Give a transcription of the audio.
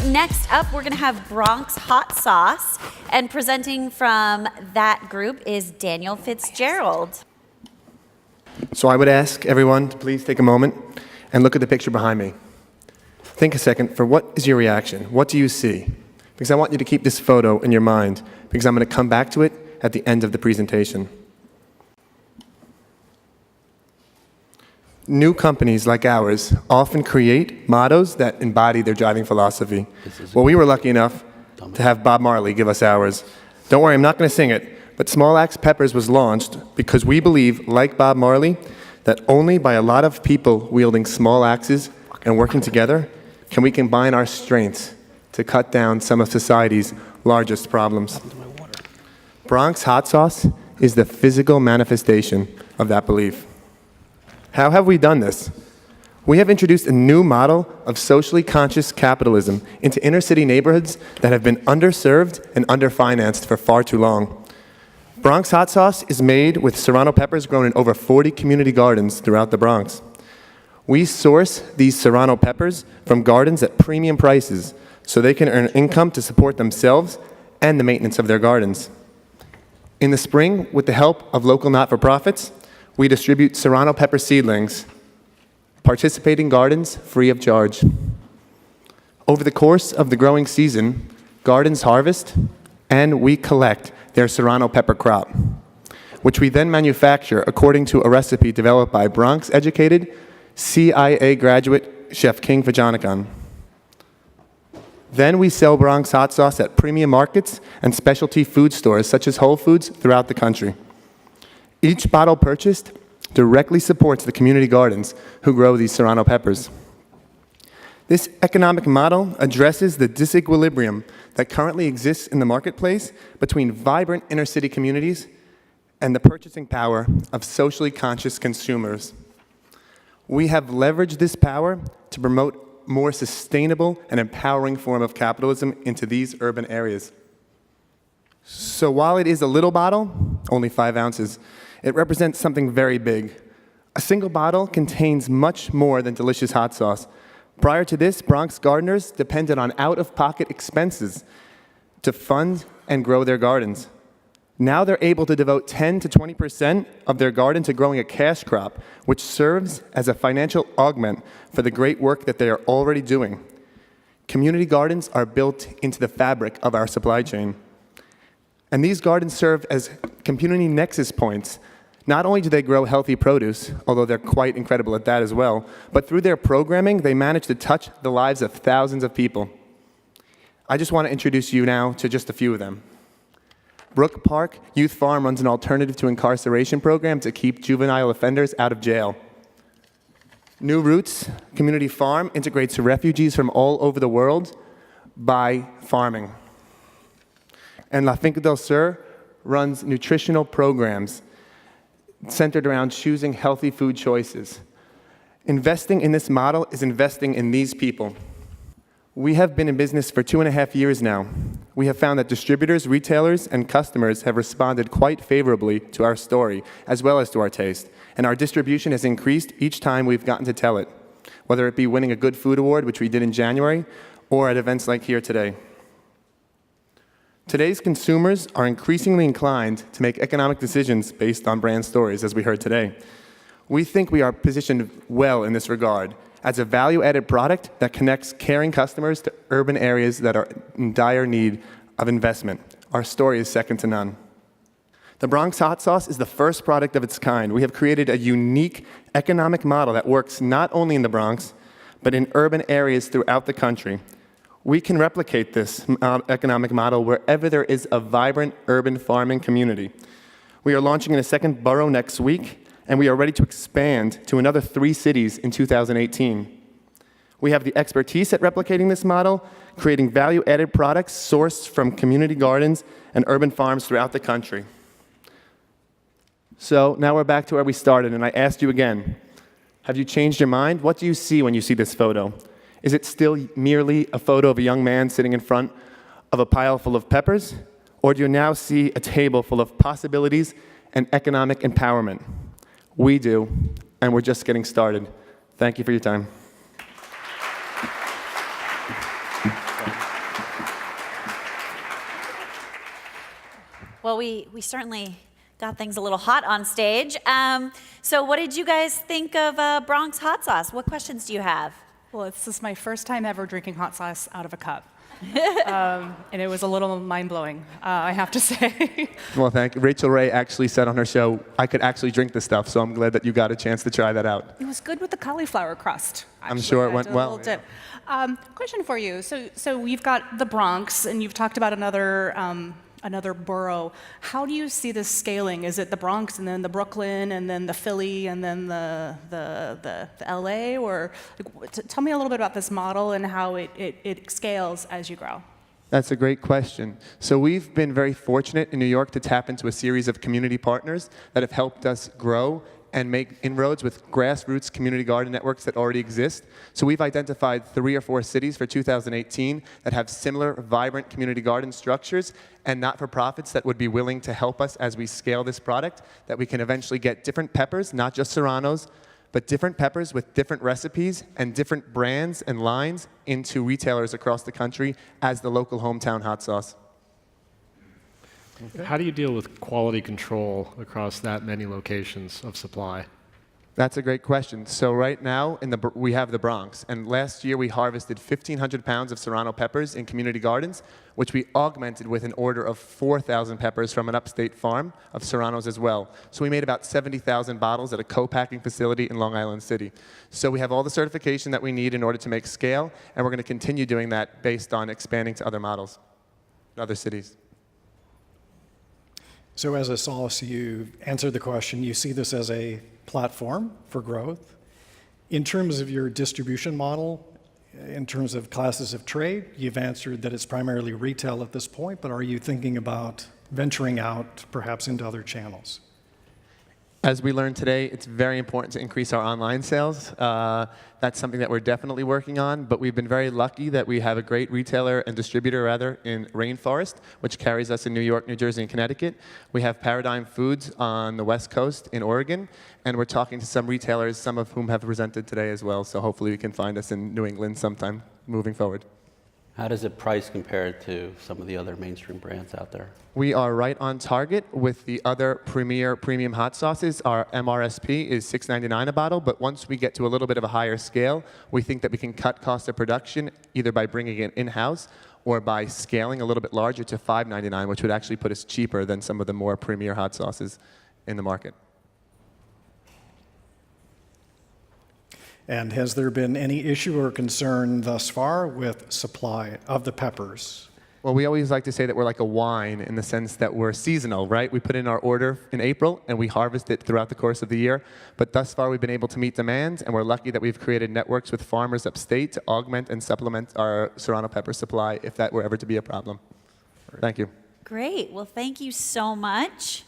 Next up, we're going to have Bronx hot sauce. And presenting from that group is Daniel Fitzgerald. So I would ask everyone to please take a moment and look at the picture behind me. Think a second for what is your reaction? What do you see? Because I want you to keep this photo in your mind, because I'm going to come back to it at the end of the presentation. New companies like ours often create mottos that embody their driving philosophy. Well, we were lucky enough to have Bob Marley give us ours. Don't worry, I'm not going to sing it, but Small Axe Peppers was launched because we believe, like Bob Marley, that only by a lot of people wielding small axes and working together can we combine our strengths to cut down some of society's largest problems. Bronx hot sauce is the physical manifestation of that belief. How have we done this? We have introduced a new model of socially conscious capitalism into inner city neighborhoods that have been underserved and underfinanced for far too long. Bronx hot sauce is made with serrano peppers grown in over 40 community gardens throughout the Bronx. We source these serrano peppers from gardens at premium prices so they can earn income to support themselves and the maintenance of their gardens. In the spring, with the help of local not-for-profits, we distribute serrano pepper seedlings, participating gardens free of charge. Over the course of the growing season, gardens harvest and we collect their serrano pepper crop, which we then manufacture according to a recipe developed by Bronx-educated CIA graduate Chef King Vajanikon. Then we sell Bronx hot sauce at premium markets and specialty food stores such as Whole Foods throughout the country. Each bottle purchased directly supports the community gardens who grow these serrano peppers. This economic model addresses the disequilibrium that currently exists in the marketplace between vibrant inner city communities and the purchasing power of socially conscious consumers. We have leveraged this power to promote more sustainable and empowering form of capitalism into these urban areas. So while it is a little bottle, only 5 ounces, it represents something very big. A single bottle contains much more than delicious hot sauce. Prior to this, Bronx gardeners depended on out-of-pocket expenses to fund and grow their gardens. Now they're able to devote 10 to 20% of their garden to growing a cash crop, which serves as a financial augment for the great work that they are already doing. Community gardens are built into the fabric of our supply chain. And these gardens serve as community nexus points. Not only do they grow healthy produce, although they're quite incredible at that as well, but through their programming, they manage to touch the lives of thousands of people. I just want to introduce you now to just a few of them. Brook Park Youth Farm runs an alternative to incarceration program to keep juvenile offenders out of jail. New Roots Community Farm integrates refugees from all over the world by farming. And La Finca del Sur runs nutritional programs centered around choosing healthy food choices. Investing in this model is investing in these people. We have been in business for 2.5 years now. We have found that distributors, retailers, and customers have responded quite favorably to our story, as well as to our taste. And our distribution has increased each time we've gotten to tell it, whether it be winning a Good Food Award, which we did in January, or at events like here today. Today's consumers are increasingly inclined to make economic decisions based on brand stories, as we heard today. We think we are positioned well in this regard as a value-added product that connects caring customers to urban areas that are in dire need of investment. Our story is second to none. The Bronx hot sauce is the first product of its kind. We have created a unique economic model that works not only in the Bronx, but in urban areas throughout the country. We can replicate this economic model wherever there is a vibrant urban farming community. We are launching in a second borough next week, and we are ready to expand to another 3 cities in 2018. We have the expertise at replicating this model, creating value-added products sourced from community gardens and urban farms throughout the country. So now we're back to where we started, and I asked you again, have you changed your mind? What do you see when you see this photo? Is it still merely a photo of a young man sitting in front of a pile full of peppers? Or do you now see a table full of possibilities and economic empowerment? We do, and we're just getting started. Thank you for your time. Well, we certainly got things a little hot on stage. So what did you guys think of Bronx hot sauce? What questions do you have? Well, this is my first time ever drinking hot sauce out of a cup. And it was a little mind-blowing, I have to say. Well, thank you. Rachel Ray actually said on her show, I could actually drink this stuff, so I'm glad that you got a chance to try that out. It was good with the cauliflower crust. I'm sure it went well. Dip. Question for you. So we've got the Bronx, and you've talked about another borough. How do you see this scaling? Is it the Bronx and then the Brooklyn and then the Philly and then the LA? Or tell me a little bit about this model and how it scales as you grow. That's a great question. So we've been very fortunate in New York to tap into a series of community partners that have helped us grow and make inroads with grassroots community garden networks that already exist. So we've identified 3 or 4 cities for 2018 that have similar vibrant community garden structures and not-for-profits that would be willing to help us as we scale this product, that we can eventually get different peppers, not just serranos, but different peppers with different recipes and different brands and lines into retailers across the country as the local hometown hot sauce. How do you deal with quality control across that many locations of supply? That's a great question. So right now, we have the Bronx, and last year we harvested 1,500 pounds of serrano peppers in community gardens, which we augmented with an order of 4,000 peppers from an upstate farm of serranos as well. So we made about 70,000 bottles at a co-packing facility in Long Island City. So we have all the certification that we need in order to make scale, and we're going to continue doing that based on expanding to other models, other cities. So as a sauce, you answered the question. You see this as a platform for growth. In terms of your distribution model, in terms of classes of trade, you've answered that it's primarily retail at this point, but are you thinking about venturing out perhaps into other channels? As we learned today, it's very important to increase our online sales. That's something that we're definitely working on, but we've been very lucky that we have a great retailer and distributor, rather, in Rainforest, which carries us in New York, New Jersey, and Connecticut. We have Paradigm Foods on the West Coast in Oregon, and we're talking to some retailers, some of whom have presented today as well, so hopefully we can find us in New England sometime moving forward. How does it price compared to some of the other mainstream brands out there? We are right on target with the other premier premium hot sauces. Our MRSP is $6.99 a bottle, but once we get to a little bit of a higher scale, we think that we can cut cost of production either by bringing it in-house or by scaling a little bit larger to $5.99, which would actually put us cheaper than some of the more premier hot sauces in the market. And has there been any issue or concern thus far with supply of the peppers? Well, we always like to say that we're like a wine in the sense that we're seasonal, right? We put in our order in April and we harvest it throughout the course of the year. But thus far, we've been able to meet demand, and we're lucky that we've created networks with farmers upstate to augment and supplement our serrano pepper supply if that were ever to be a problem. Thank you. Great. Well, thank you so much.